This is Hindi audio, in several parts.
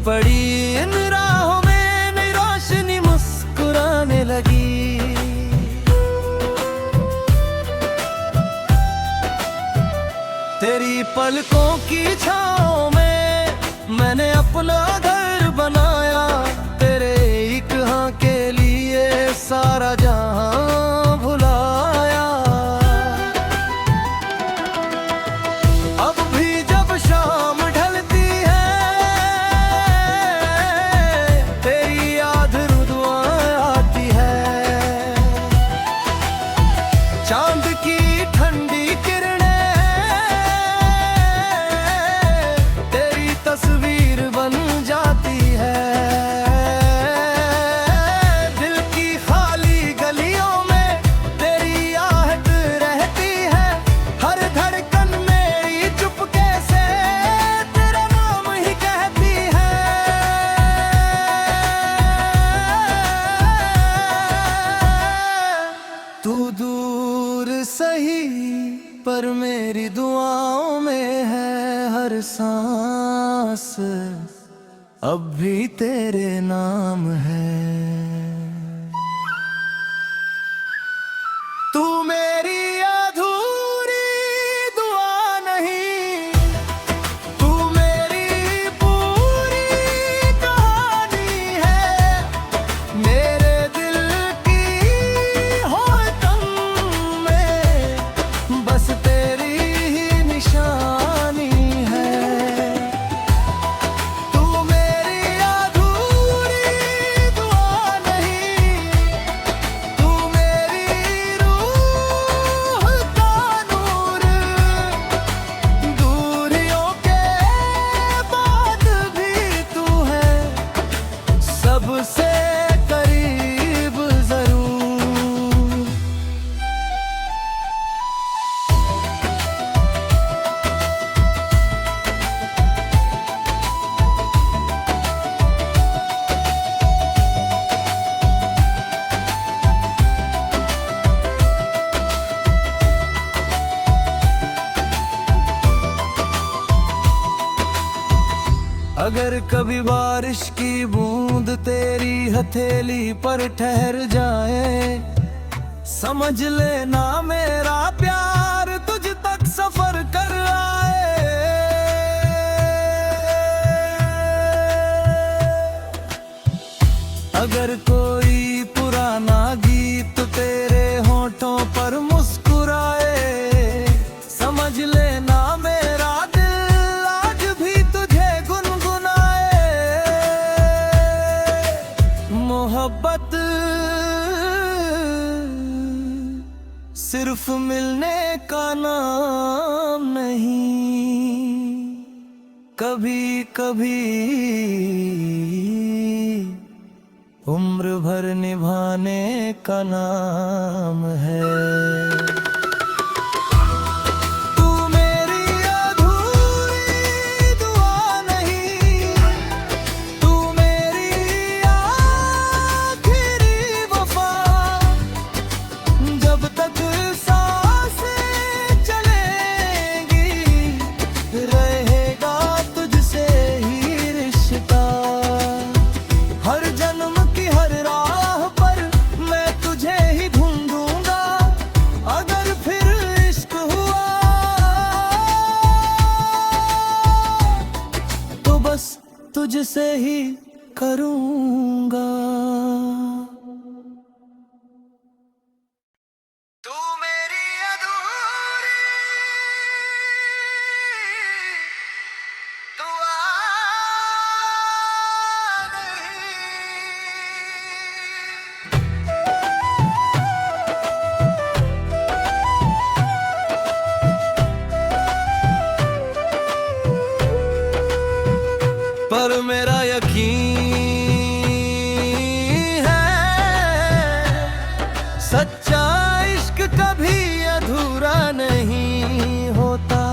पड़ी इन राहों में नई रोशनी मुस्कुराने लगी। तेरी पलकों की छाँव में मैंने अपना घर बनाया। तेरे एक हाँ के लिए सारा जहां भुलाया। अब भी जब शाम ढलती है तेरी याद रुदवां आती है। चांद की ठंडी किरणें तेरी तस्वीर बन जाती है। तू दूर सही पर मेरी दुआओं में है हर सांस, अब भी तेरे नाम है। तू मेरी अधूरी दुआ नहीं, तू मेरी पूरी कहानी है। मेरे दिल की होतन में बस तेरी ही निशानी है। तू मेरी अधूरी दुआ नहीं, तू मेरी रूह का नूर। दूरियों के बाद भी तू है सबसे करीब जरूर। अगर कभी बारिश की बूंद तेरी हथेली पर ठहर जाए, समझ लेना मेरा प्यार तुझ तक सफर कर आए। अगर कोई पुराना गीत तेरे होठों पर मुस्कुराए, समझ लेना मेरा दिल आज भी तुझे गुनगुनाए। मोहब्बत सिर्फ मिलने का नाम नहीं, कभी कभी उम्र भर निभाने का नाम है। तू मेरी अधूरी दुआ नहीं, तू मेरी आखिरी वफा। जब तक सांसें चलेंगी रहेगा तुझसे ही रिश्ता। हर जन्म की हर राह पर मैं तुझे ही ढूंढूंगा। अगर फिर इश्क हुआ तो बस तुझसे ही करूंगा। तू मेरी अधूरी दुआ नहीं। पर मेरा यकीन है सच्चा इश्क कभी अधूरा नहीं होता।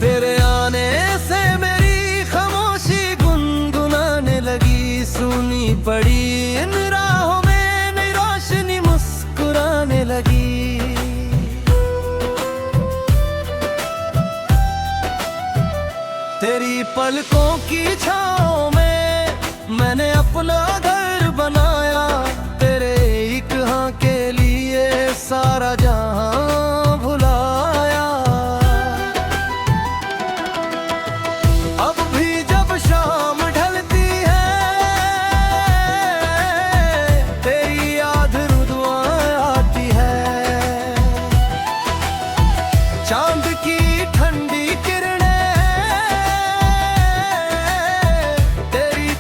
तेरे आने से मेरी खामोशी गुनगुनाने लगी। सुनी पड़ी इन राहों में तेरी पलकों की छाँव में मैंने अपना घर बनाया, तेरे एक हाँ के लिए सारा जहां भुलाया। अब भी जब शाम ढलती है तेरी याद रुदवां आती है, चांद की ठंडी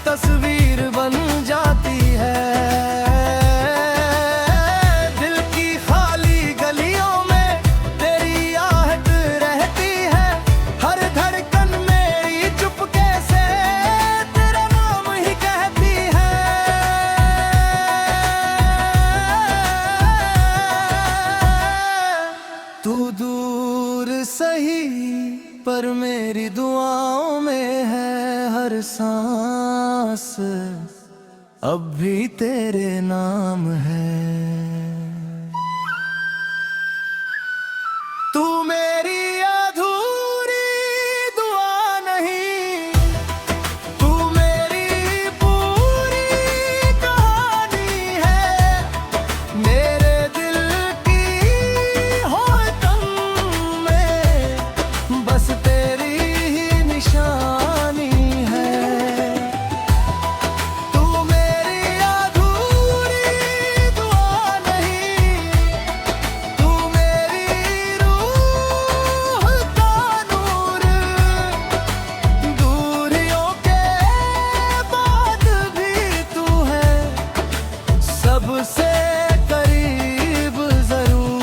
तस्वीर बन जाती है। दिल की खाली गलियों में तेरी आहट रहती है, हर धड़कन मेरी चुपके से तेरा नाम ही कहती है। तू दूर सही पर मेरी दुआओं में है हर सांस, अब भी तेरे नाम है। तू मेरी अधूरी दुआ नहीं, तू मेरी पूरी कहानी है। मेरे दिल की होतन में बस तेरी ही निशानी है। तू मेरी अधूरी दुआ नहीं, तू मेरी रूह का नूर, दूरियों के बाद भी तू है सबसे करीब जरूर।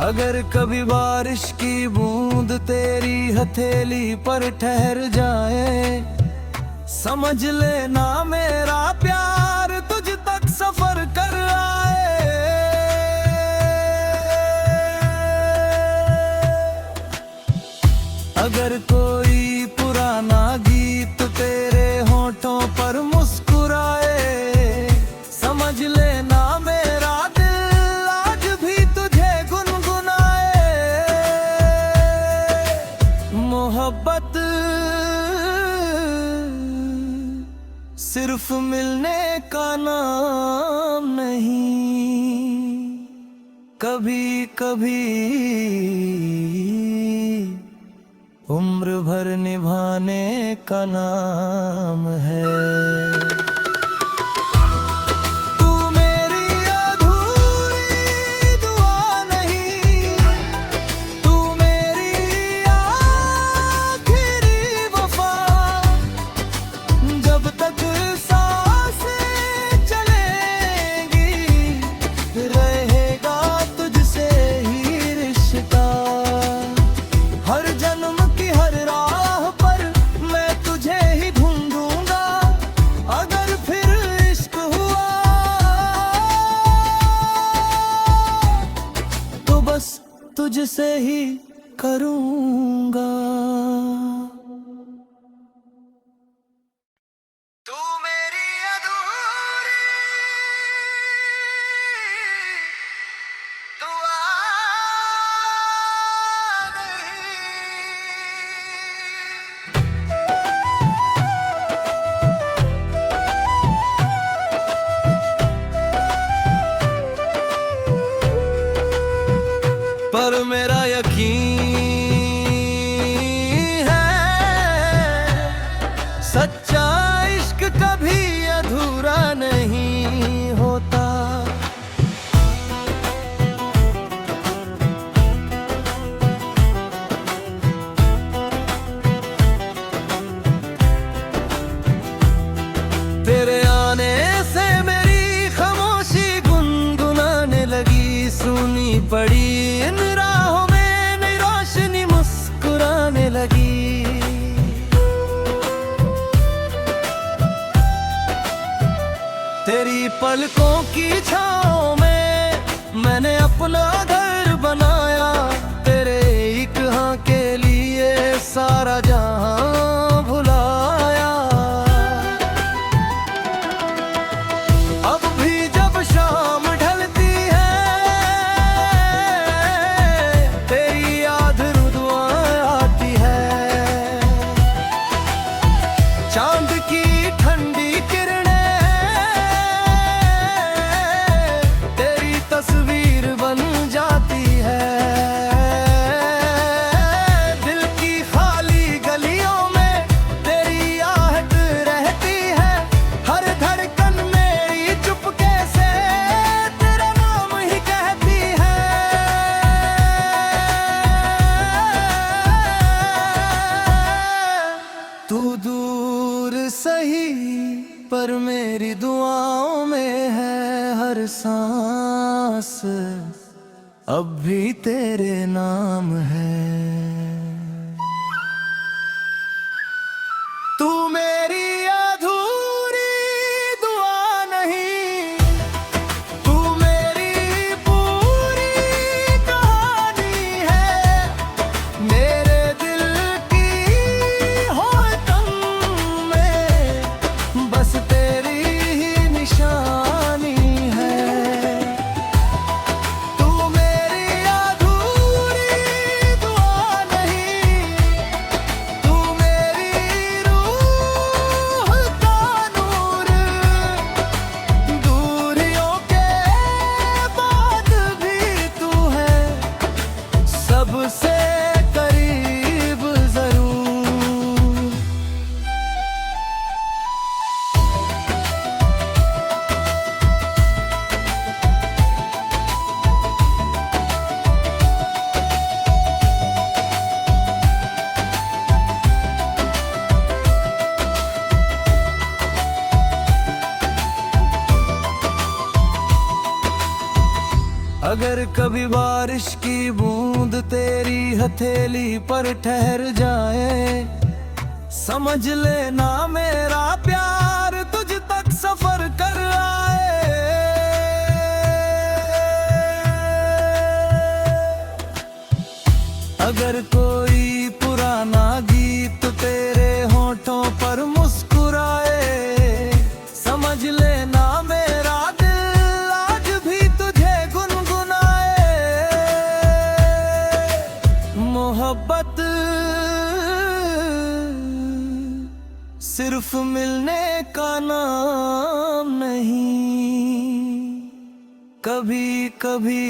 अगर कभी बारिश की बूंद तेरी हथेली पर ठहर जाए, समझ लेना मेरा प्यार तुझ तक सफर कर आए। अगर कोई पुराना गीत तेरे होठों पर मुस्कुराए, समझ लेना मेरा दिल आज भी तुझे गुनगुनाए। मोहब्बत सिर्फ मिलने का नाम नहीं, कभी कभी उम्र भर निभाने का नाम है। तू मेरी अधूरी दुआ नहीं, तू मेरी आखिरी वफा। जब तक सांसें चलेंगी रहेगा तुझसे ही रिश्ता। हर जन्म की हर राह पर मैं तुझे ही ढूंढूंगा, अगर फिर इश्क हुआ तो बस तुझसे ही करूंगा। तू मेरी अधूरी दुआ नहीं। पर मेरा यकीन है सच्चा इश्क कभी अधूरा नहीं होता। तेरे आने से मेरी खामोशी गुनगुनाने लगी, सुनी पड़ी इन राहों में नई रोशनी मुस्कुराने लगी। तेरी पलकों की छाँव में मैंने अपना घर बनाया। तेरे एक हाँ के लिए सारा जहां भुलाया। अब भी जब शाम ढलती है तेरी याद रुदवां आती है। चांद की ठंडी किरणें तेरी तस्वीर बन जाती है। दिल की खाली गलियों में तेरी आहट रहती है। हर धड़कन मेरी चुपके से तेरा नाम ही कहती है। तू दूर सही पर मेरी दुआओं में है हर सांस, अब भी तेरे नाम है। तू मेरी अधूरी दुआ नहीं, तू मेरी पूरी कहानी है। मेरे दिल की होतम में बस तेरी ही निशानी है। तू मेरी अधूरी दुआ नहीं, तू मेरी रूह का नूर। दूरियों के बाद भी तू है सबसे करीब जरूर। अगर कभी बारिश की बूंद तेरी हथेली पर ठहर जाए, समझ लेना मेरा प्यार तुझ तक सफर कर आए। अगर कोई पुराना गीत तेरे होठों पर मुस्कुराए, समझ लेना मेरा दिल आज भी तुझे गुनगुनाए। मोहब्बत सिर्फ मिलने का नाम नहीं, कभी कभी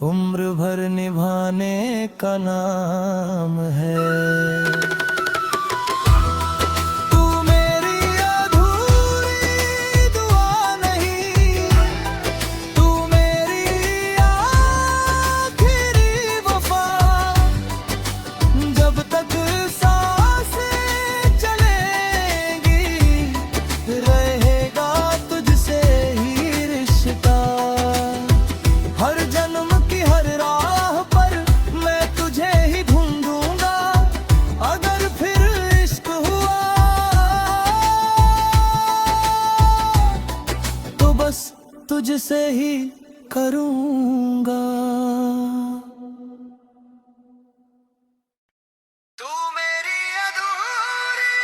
उम्र भर निभाने का नाम है। तू मेरी अधूरी दुआ नहीं, तू मेरी आखिरी वफा। जब तक सांसें चलेंगी रहेगा तुझसे ही रिश्ता। हर जन्म की हर राह पर मैं तुझे ही ढूंढूंगा। अगर फिर इश्क हुआ तो बस तुझसे ही करूंगा। तू मेरी अधूरी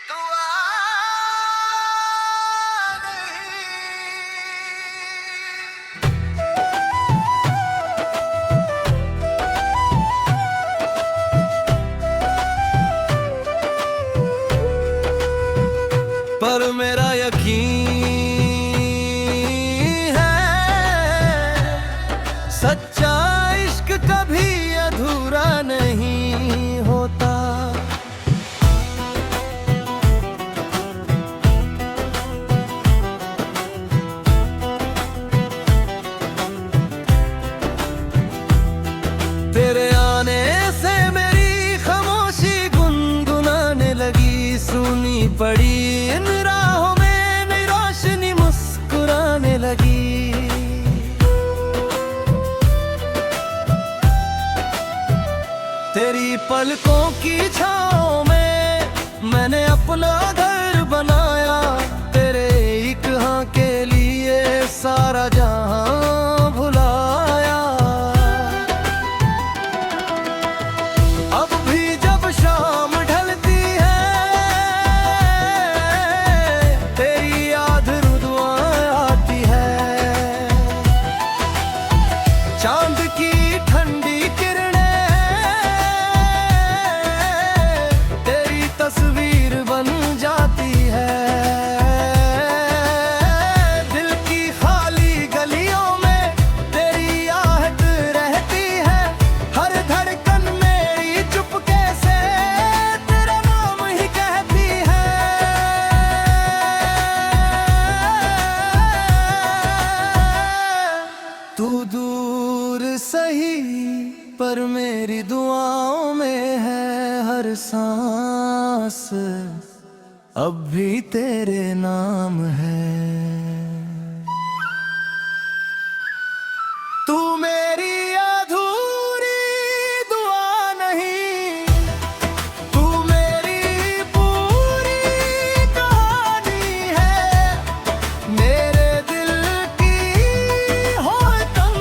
दुआ नहीं। पर मेरा यकीन है सच्चा इश्क कभी अधूरा नहीं होता। तेरे आने से मेरी खामोशी गुनगुनाने लगी। सुनी पड़ी इन राहों में नई रोशनी मुस्कुराने लगी। तेरी पलकों की छाँव में मैंने अपना घर बनाया तेरे एक हाँ के लिए, सारा जहां भुलाया। अब भी जब शाम ढलती है तेरी याद रुदवां आती है। चांद की ठंडी किरणें तेरी तस्वीर बन जाती है। दिल की खाली गलियों में तेरी आहट रहती है। हर धड़कन मेरी चुपके से तेरा नाम ही कहती है। तू दूर सही पर मेरी दुआओं में है हर सांस, अब भी तेरे नाम है। तू मेरी अधूरी दुआ नहीं, तू मेरी पूरी कहानी है। मेरे दिल की होतन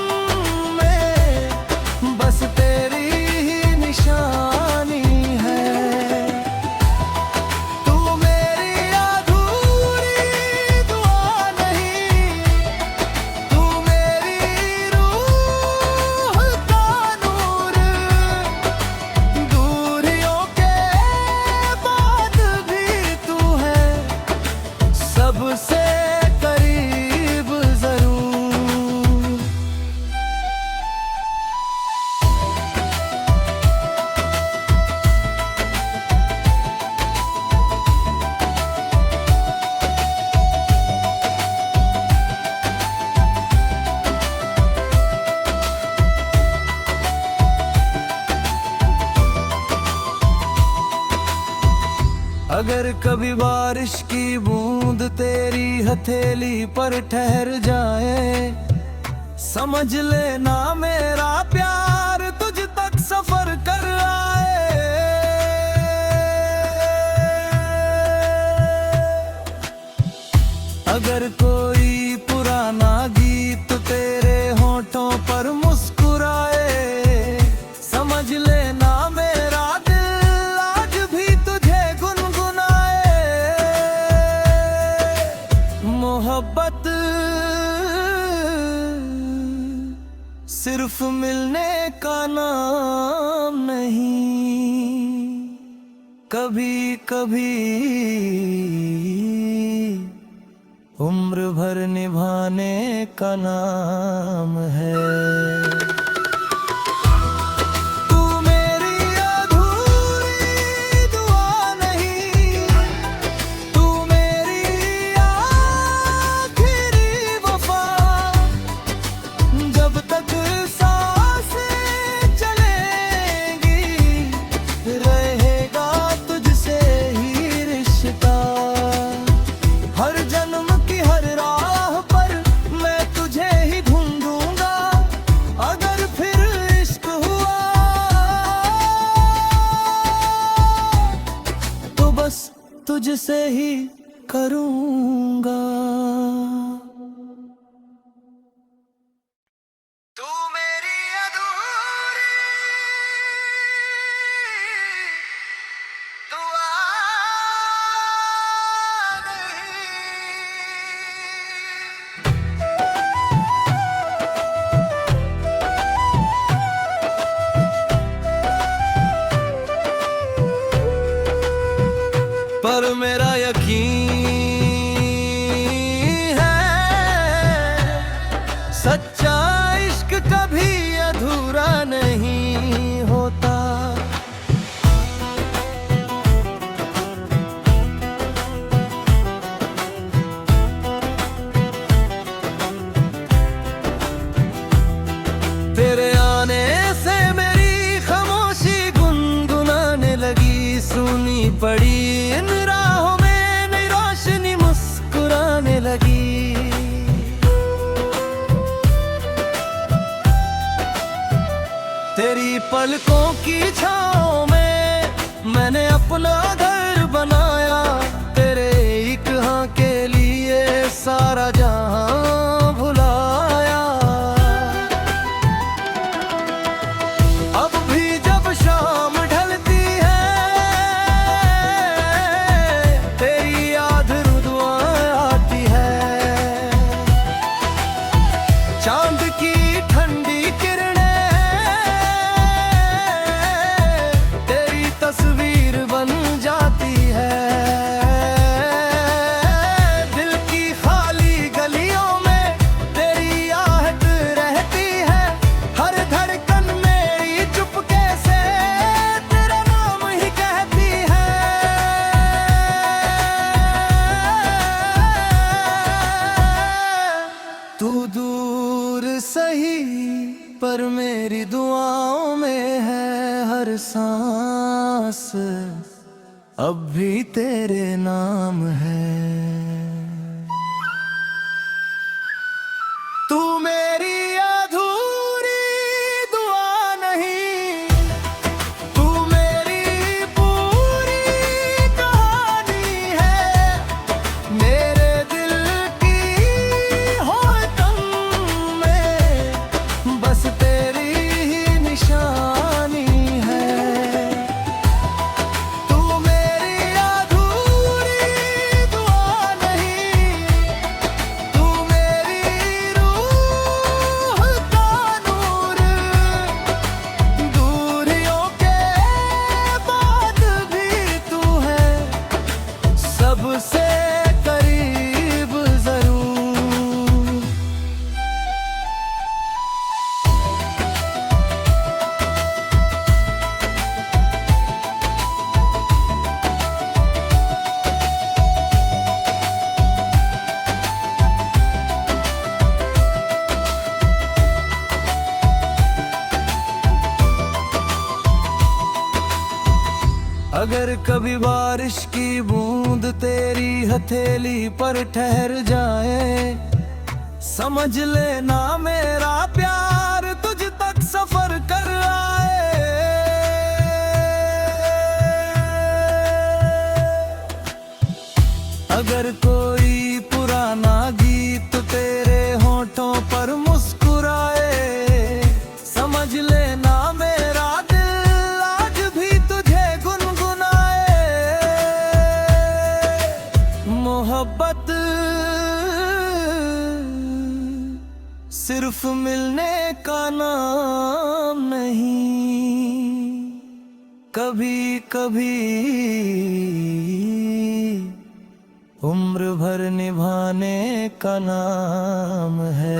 में बस तेरी ही निशानी है। तू मेरी अधूरी दुआ नहीं, तू मेरी रूह का नूर। दूरियों के बाद भी तू है सबसे करीब जरूर। अगर कभी बारिश की बूंद तेरी हथेली पर ठहर जाए, समझ लेना मेरा प्यार तुझ तक सफर कर आए। अगर कोई पुराना गीत तेरे होठों पर मुस्कुराए, समझ लेना मेरा दिल आज भी तुझे गुनगुनाए। मोहब्बत सिर्फ मिलने का नाम नहीं, कभी कभी उम्र भर निभाने का नाम है। तू मेरी अधूरी दुआ नहीं, तू मेरी आखिरी वफा। जब तक सांसें चलेंगी रहेगा तुझसे ही रिश्ता। हर जन्म की हर राह पर मैं तुझे ही ढूंढूंगा। अगर फिर इश्क हुआ तो बस तुझसे ही करूंगा। तू मेरी अधूरी दुआ नहीं। पर मेरा यकीन है सच्चा इश्क कभी अधूरा नहीं होता। तेरे आने से मेरी खामोशी गुनगुनाने लगी। सुनी पड़ी इन राहों में नई रोशनी मुस्कुराने लगी। तेरी पलकों की छाँव में मैंने अपना घर बनाया। अब भी तेरे नाम है। तू मेरी अधूरी दुआ नहीं, तू मेरी पूरी कहानी है। मेरे दिल की होतन में बस तेरी ही निशानी है। तू मेरी अधूरी दुआ नहीं, तू मेरी रूह का नूर। दूरियों के बाद भी तू है सबसे करीब जरूर। अगर कभी बारिश की बूंद तेरी हथेली पर ठहर जाए, समझ लेना मेरा प्यार तुझ तक सफर कर आए। अगर कोई पुराना गीत तेरे होठों पर मुस्कुराए, समझ लेना मेरा दिल आज भी तुझे गुनगुनाए। मोहब्बत सिर्फ मिलने का नाम नहीं, कभी कभी उम्र भर निभाने का नाम है।